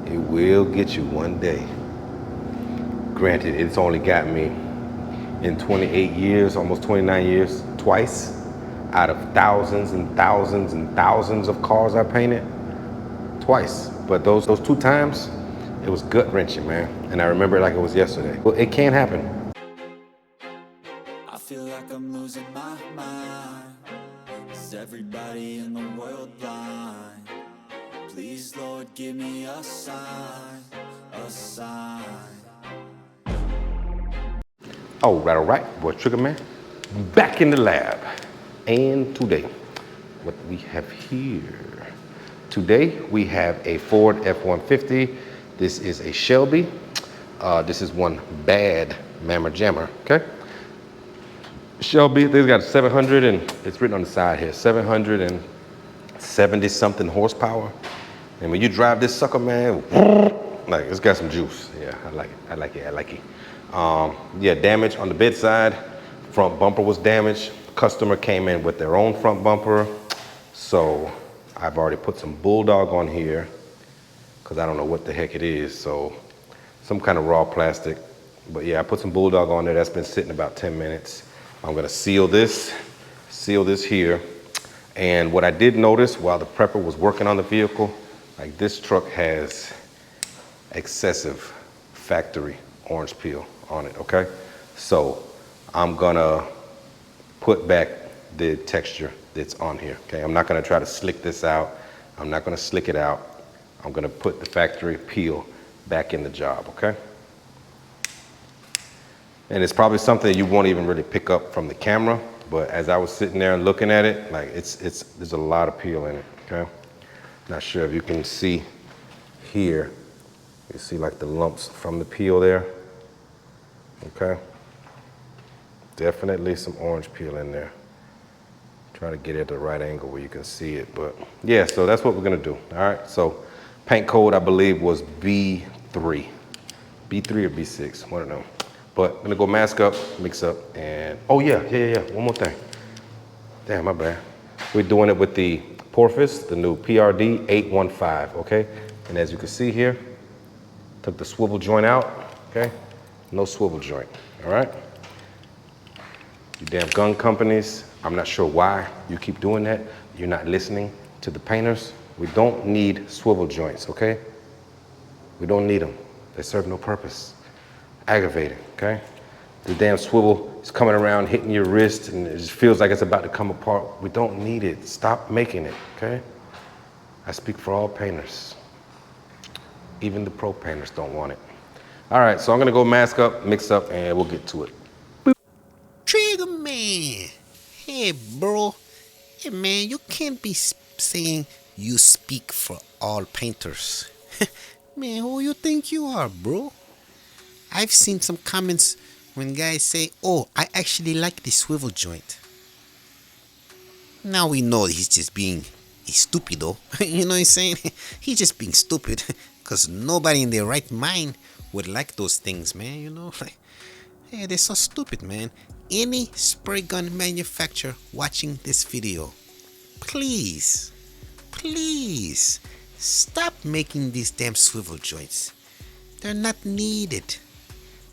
It will get you one day. Granted, it's only got me in 28 years, almost 29 years, twice out of thousands and thousands and thousands of cars I painted. Twice. But those 2 times, it was gut wrenching, man. And I remember it like it was yesterday. Well, it can happen. I feel like I'm losing my mind. Is everybody in the world blind? Please, Lord, give me a sign, a sign. All right, boy, Trigger Man, back in the lab. And today, what we have here? Today, we have a Ford F-150. This is a Shelby. This is one bad mammer jammer, okay? Shelby, they've got 700 and it's written on the side here, 770 something horsepower. And when you drive this sucker, man, like it's got some juice. Yeah, I like it. Yeah, damage on the bedside. Front bumper was damaged. Customer came in with their own front bumper. So I've already put some Bulldog on here because I don't know what the heck it is. So some kind of raw plastic. But yeah, I put some Bulldog on there. That's been sitting about 10 minutes. I'm gonna seal this here. And what I did notice while the prepper was working on the vehicle, like this truck has excessive factory orange peel on it, okay? So I'm gonna put back the texture that's on here, okay? I'm not gonna try to slick this out. I'm not gonna slick it out. I'm gonna put the factory peel back in the job, okay? And it's probably something you won't even really pick up from the camera, but as I was sitting there and looking at it, like there's a lot of peel in it, okay? Not sure if you can see here. You see like the lumps from the peel there, okay? Definitely some orange peel in there. Try to get it at the right angle where you can see it, but yeah, so that's what we're gonna do, all right? So paint code, I believe, was B3. B3 or B6, one of them. But I'm gonna go mask up, mix up, and oh yeah, one more thing. Damn, my bad. We're doing it with the Porpoise, the new PRD 815, okay? And as you can see here, took the swivel joint out, okay? No swivel joint, all right? You damn gun companies, I'm not sure why you keep doing that. You're not listening to the painters. We don't need swivel joints, okay? We don't need them. They serve no purpose. Aggravating, okay? The damn swivel is coming around, hitting your wrist, and it just feels like it's about to come apart. We don't need it. Stop making it, okay? I speak for all painters. Even the pro painters don't want it. All right, so I'm gonna go mask up, mix up, and we'll get to it. Trigger Man. Hey, bro. Hey, man, you can't be saying you speak for all painters. Man, who you think you are, bro? I've seen some comments when guys say, oh, I actually like the swivel joint. Now we know he's just being stupid, though. You know what I'm saying? He's just being stupid. Because nobody in their right mind would like those things, man. You know? Like, hey, they're so stupid, man. Any spray gun manufacturer watching this video, please, stop making these damn swivel joints. They're not needed.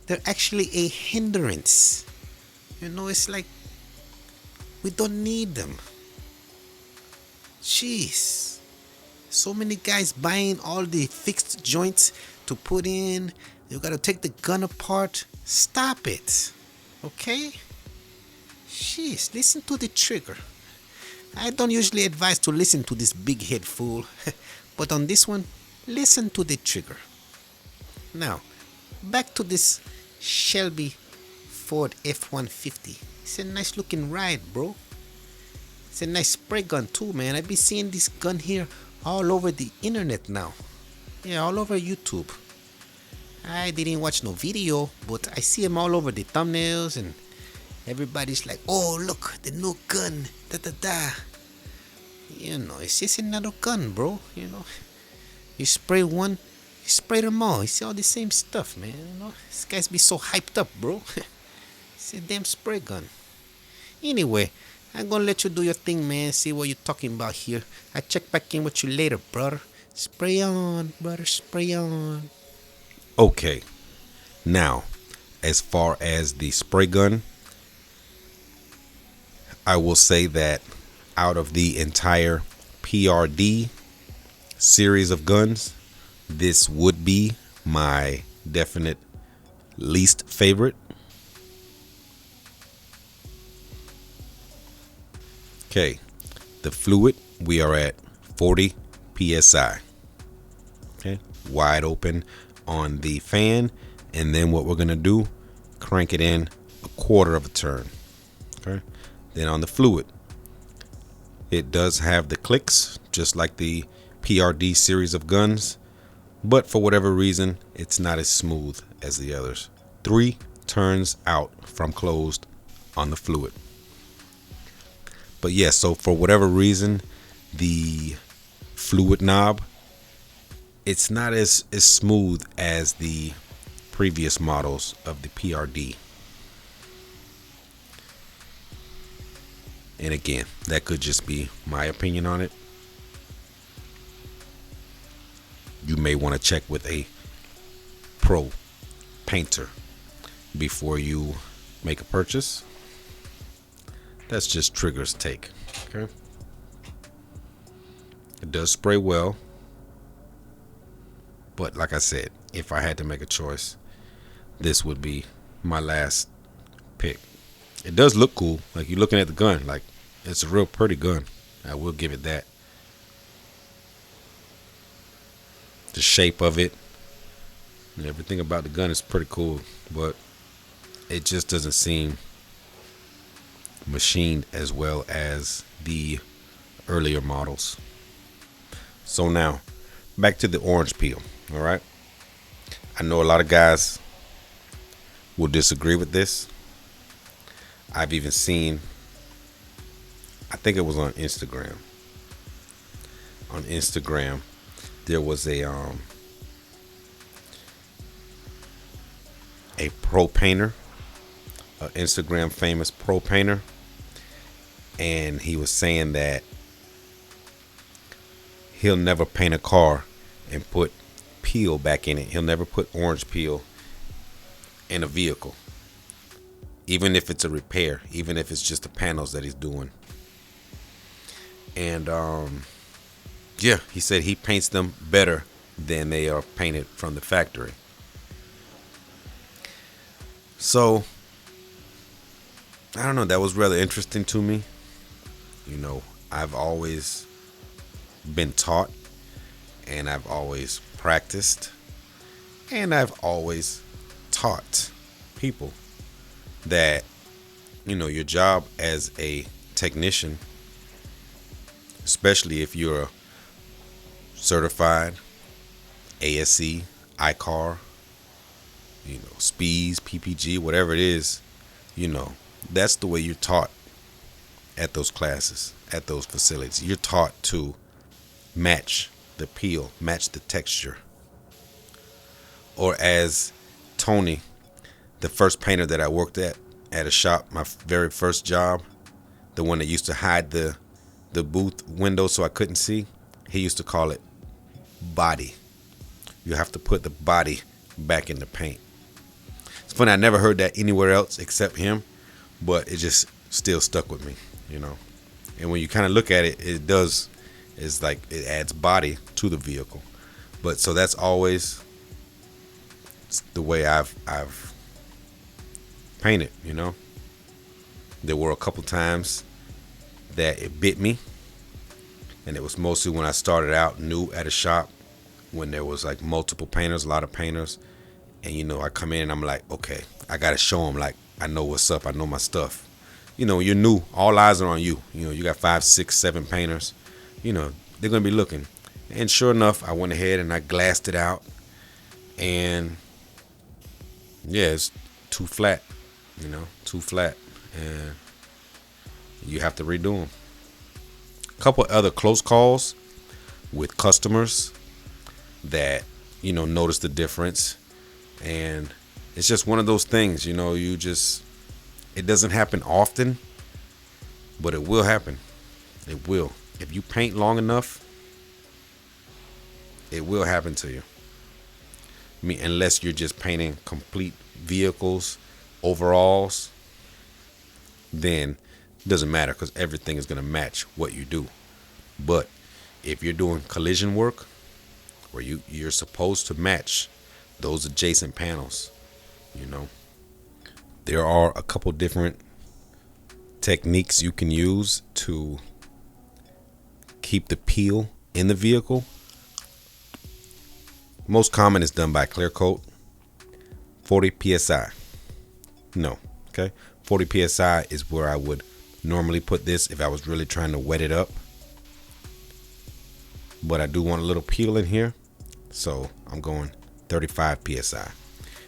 They're actually a hindrance. You know, it's like we don't need them. Jeez. So many guys buying all the fixed joints to put in. You gotta take the gun apart. Stop it. Okay? Jeez, listen to the trigger. I don't usually advise to listen to this big head fool. But on this one, listen to the trigger. Now, back to this Shelby Ford F-150. It's a nice looking ride, bro. It's a nice spray gun too, man. I've been seeing this gun here all over the internet now. Yeah, all over YouTube. I didn't watch no video, but I see them all over the thumbnails and everybody's like, oh, look, the new gun, da. You know, it's just another gun, bro. You know, you spray one, you spray them all. It's all the same stuff, man. You know, this guys be so hyped up, bro. It's a damn spray gun. Anyway, I'm gonna let you do your thing, man. See what you're talking about here. I check back in with you later, brother. Spray on, brother, spray on. Okay, now as far as the spray gun, I will say that out of the entire PRD series of guns, this would be my definite least favorite. Okay, the fluid, we are at 40 psi. Okay, wide open on the fan, and then what we're gonna do, crank it in a quarter of a turn. Okay, then on the fluid, it does have the clicks just like the PRD series of guns, but for whatever reason it's not as smooth as the others. 3 turns out from closed on the fluid. But yes, so for whatever reason, the fluid knob, it's not as smooth as the previous models of the PRD. And again, that could just be my opinion on it. You may want to check with a pro painter before you make a purchase. That's just Trigger's take. Okay. It does spray well, but like I said, if I had to make a choice, this would be my last pick. It does look cool. Like, you're looking at the gun, like, it's a real pretty gun. I will give it that. The shape of it and everything about the gun is pretty cool, but it just doesn't seem machined as well as the earlier models. So now back to the orange peel. All right, I know a lot of guys will disagree with this. I've even seen, I think it was on Instagram. On Instagram, there was a pro painter, an Instagram famous pro painter, and he was saying that he'll never paint a car and put peel back in it. He'll never put orange peel in a vehicle, even if it's a repair, even if it's just the panels that he's doing. And yeah, he said he paints them better than they are painted from the factory. So I don't know, that was rather interesting to me. You know, I've always been taught, and I've always practiced, and I've always taught people that, you know, your job as a technician, especially if you're certified ASE, ICAR, you know, SPEES, PPG, whatever it is, you know, that's the way you're taught at those classes, at those facilities. You're taught to match the peel, match the texture. Or as Tony, the first painter that I worked at a shop, my very first job, the one that used to hide the booth window so I couldn't see, he used to call it body. You have to put the body back in the paint. It's funny, I never heard that anywhere else except him, but it just still stuck with me, you know. And when you kind of look at it, it does, it's like it adds body to the vehicle. But so that's always the way I've painted, you know. There were a couple times that it bit me, and it was mostly when I started out new at a shop, when there was like multiple painters, a lot of painters, and you know, I come in and I'm like, okay, I gotta show them, like, I know what's up, I know my stuff. You know, you're new, all eyes are on you. You know, you got 5, 6, 7 painters, you know, they're gonna be looking. And sure enough, I went ahead and I glassed it out, and yeah, it's too flat, you know, too flat, and you have to redo them. A couple other close calls with customers that, you know, notice the difference. And it's just one of those things, you know, it doesn't happen often, but it will happen. It will. If you paint long enough, It will happen to you. I mean, unless you're just painting complete vehicles, overalls, then it doesn't matter because everything is going to match what you do. But if you're doing collision work where you're supposed to match those adjacent panels, you know, there are a couple different techniques you can use to keep the peel in the vehicle. Most common is done by clear coat, 40 psi. No, okay, 40 psi is where I would normally put this if I was really trying to wet it up. But I do want a little peel in here, so I'm going 35 psi.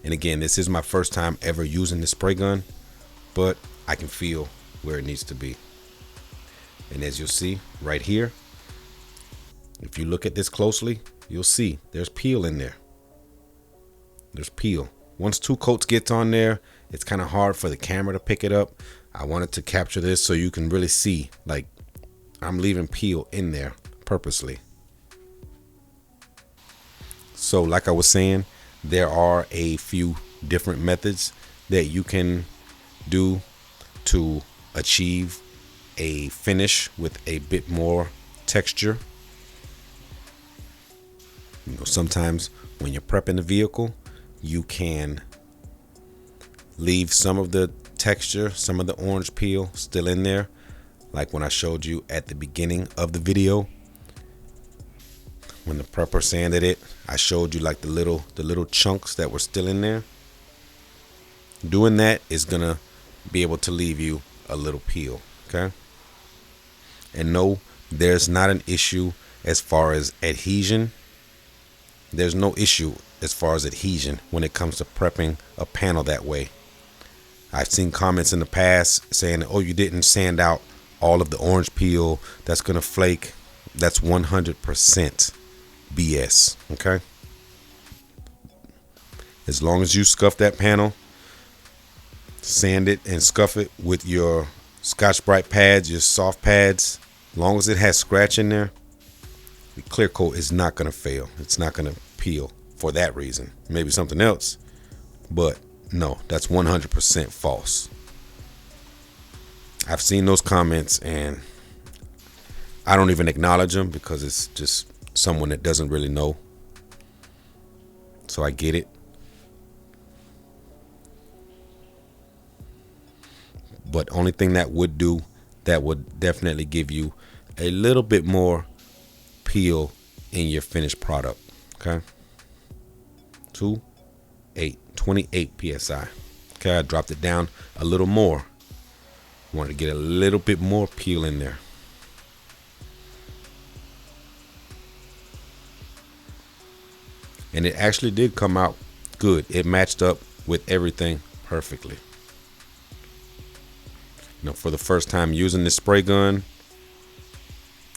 And again, this is my first time ever using the spray gun, but I can feel where it needs to be. And as you'll see right here, if you look at this closely, you'll see there's peel in there. There's peel. Once 2 coats gets on there, it's kind of hard for the camera to pick it up. I wanted to capture this so you can really see, like, I'm leaving peel in there purposely. So like I was saying, there are a few different methods that you can do to achieve a finish with a bit more texture. You know, sometimes when you're prepping the vehicle, you can leave some of the texture, some of the orange peel still in there. Like when I showed you at the beginning of the video, when the prepper sanded it, I showed you like the little chunks that were still in there. Doing that is gonna be able to leave you a little peel, okay? And no, there's not an issue as far as adhesion. There's no issue as far as adhesion when it comes to prepping a panel that way. I've seen comments in the past saying, oh, you didn't sand out all of the orange peel, that's gonna flake. That's 100% BS, okay? As long as you scuff that panel, sand it and scuff it with your Scotch-Brite pads, your soft pads, as long as it has scratch in there, the clear coat is not going to fail. It's not going to peel for that reason. Maybe something else, but no, that's 100% false. I've seen those comments and I don't even acknowledge them because it's just someone that doesn't really know. So I get it. But only thing that would definitely give you a little bit more peel in your finished product. Okay. 28 psi. Okay, I dropped it down a little more. Wanted to get a little bit more peel in there. And it actually did come out good. It matched up with everything perfectly. You know, for the first time using this spray gun,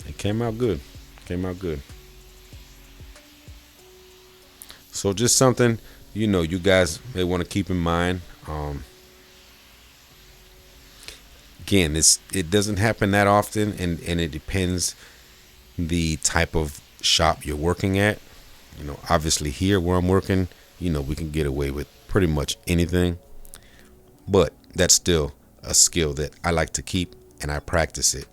it came out good. Came out good. So just something, you know, you guys may want to keep in mind. Again, it doesn't happen that often, and it depends the type of shop you're working at. You know, obviously here where I'm working, you know, we can get away with pretty much anything, but that's still a skill that I like to keep and I practice it,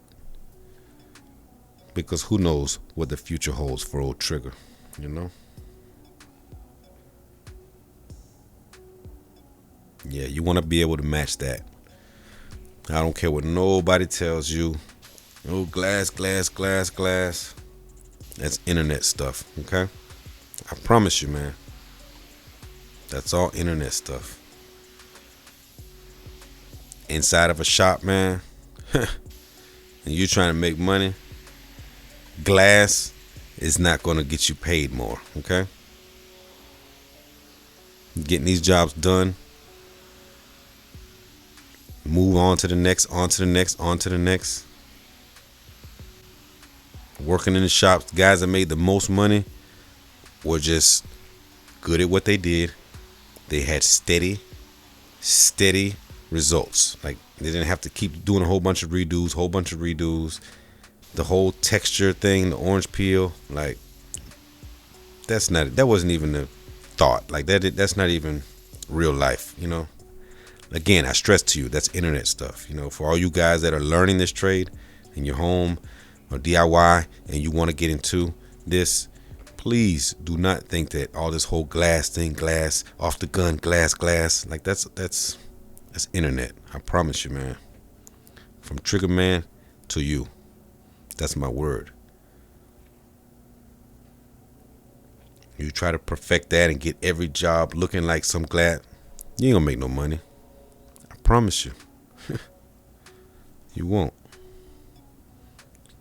because who knows what the future holds for old Trigger, you know? Yeah, you want to be able to match that. I don't care what nobody tells you. Oh, glass. That's internet stuff, okay? I promise you, man. That's all internet stuff. Inside of a shop, man, and you're trying to make money, glass is not going to get you paid more, okay? Getting these jobs done, move on to the next, on to the next, on to the next. Working in the shops, guys that made the most money were just good at what they did. They had steady results. Like, they didn't have to keep doing a whole bunch of redos. The whole texture thing, the orange peel, like, that wasn't even a thought. Like that's not even real life, you know. Again, I stress to you, that's internet stuff. You know, for all you guys that are learning this trade in your home or DIY and you want to get into this, please do not think that all this whole glass thing, glass off the gun, glass, like that's internet. I promise you, man. From Trigger Man to you, that's my word. You try to perfect that and get every job looking like some glass, you ain't gonna make no money. I promise you. You won't.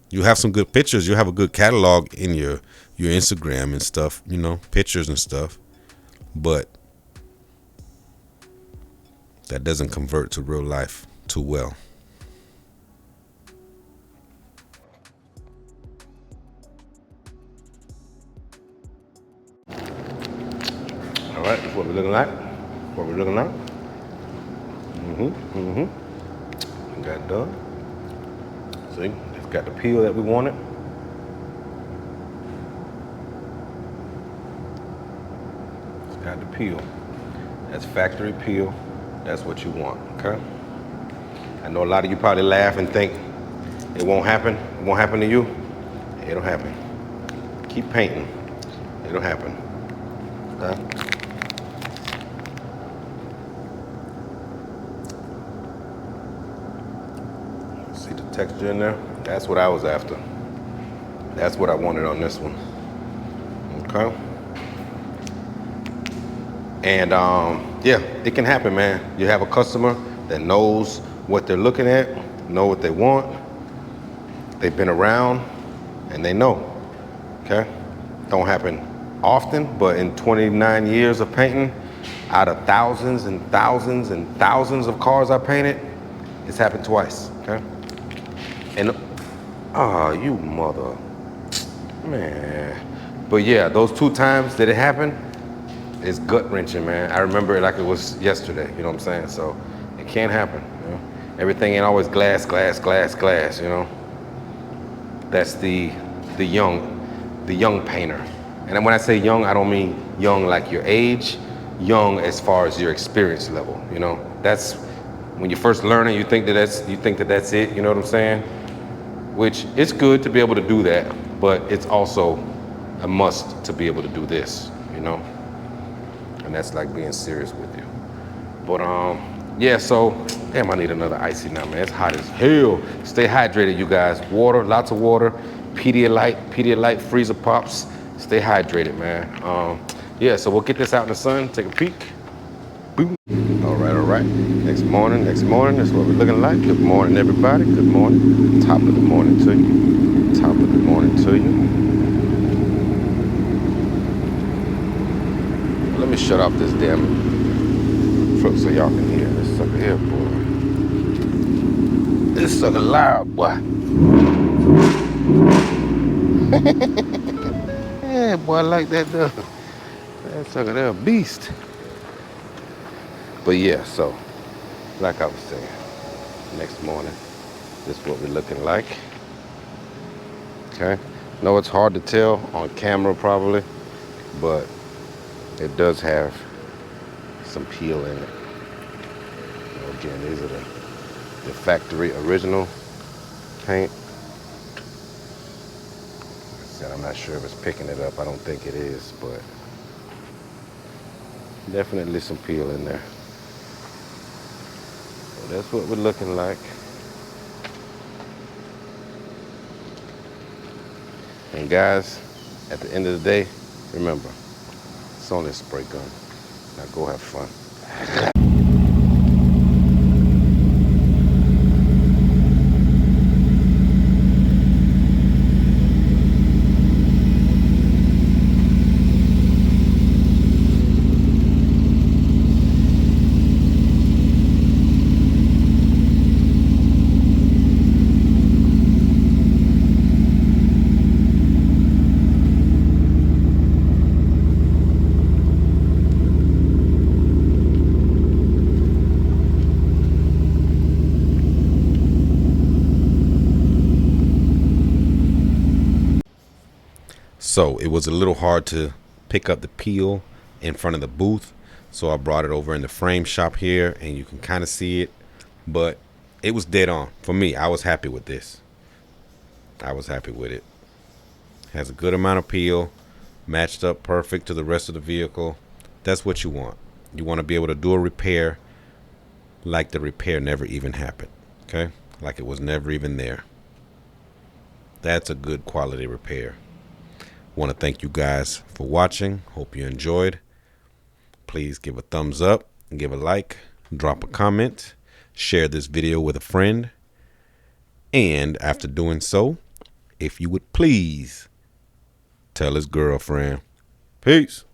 You have some good pictures. You have a good catalog in your Instagram and stuff, you know, pictures and stuff. But that doesn't convert to real life too well. All right, that's what we're looking like. Got it done. See, it's got the peel that we wanted. It's got the peel. That's factory peel. That's what you want, okay? I know a lot of you probably laugh and think it won't happen. It won't happen to you. It'll happen. Keep painting. It'll happen, okay? See the texture in there? That's what I was after. That's what I wanted on this one. Okay. And yeah, it can happen, man. You have a customer that knows what they're looking at, know what they want. They've been around and they know. Okay. Don't happen often, but in 29 years of painting, out of thousands and thousands and thousands of cars I painted, it's happened twice. Okay. And you mother, man. But yeah, those 2 times that it happened, it's gut wrenching, man. I remember it like it was yesterday. You know what I'm saying? So it can't happen. You know? Everything ain't always glass. You know. That's the young painter. And when I say young, I don't mean young like your age. Young as far as your experience level. You know. That's when you first learning. You think that that's it. You know what I'm saying? Which it's good to be able to do that, but it's also a must to be able to do this. You know. And that's like being serious with you. But yeah, so damn, I need another icy now, man. It's hot as hell. Stay hydrated, you guys. Water, lots of water. Pedialyte freezer pops. Stay hydrated, man. Yeah, so we'll get this out in the sun, take a peek. Boom. All right. Next morning, that's what we're looking like. Good morning, everybody. Good morning. Top of the morning to you. Let me shut off this damn truck so y'all can hear this sucker here, boy. This sucker loud, boy. Yeah, boy, I like that though. That sucker there, a beast. But yeah, so like I was saying, next morning, this is what we're looking like. Okay. No, it's hard to tell on camera probably, but it does have some peel in it. Again, these are the factory original paint. Like I said, I'm not sure if it's picking it up. I don't think it is, but definitely some peel in there. So that's what we're looking like. And guys, at the end of the day, remember, it's only a spray gun. Now go have fun. So it was a little hard to pick up the peel in front of the booth. So I brought it over in the frame shop here, and you can kind of see it, but it was dead on for me. I was happy with this. I was happy with it. Has a good amount of peel, matched up perfect to the rest of the vehicle. That's what you want. You want to be able to do a repair like the repair never even happened. Okay? Like it was never even there. That's a good quality repair. Want to thank you guys for watching. Hope you enjoyed. Please give a thumbs up, give a like, drop a comment, share this video with a friend. And after doing so, if you would please tell his girlfriend. Peace.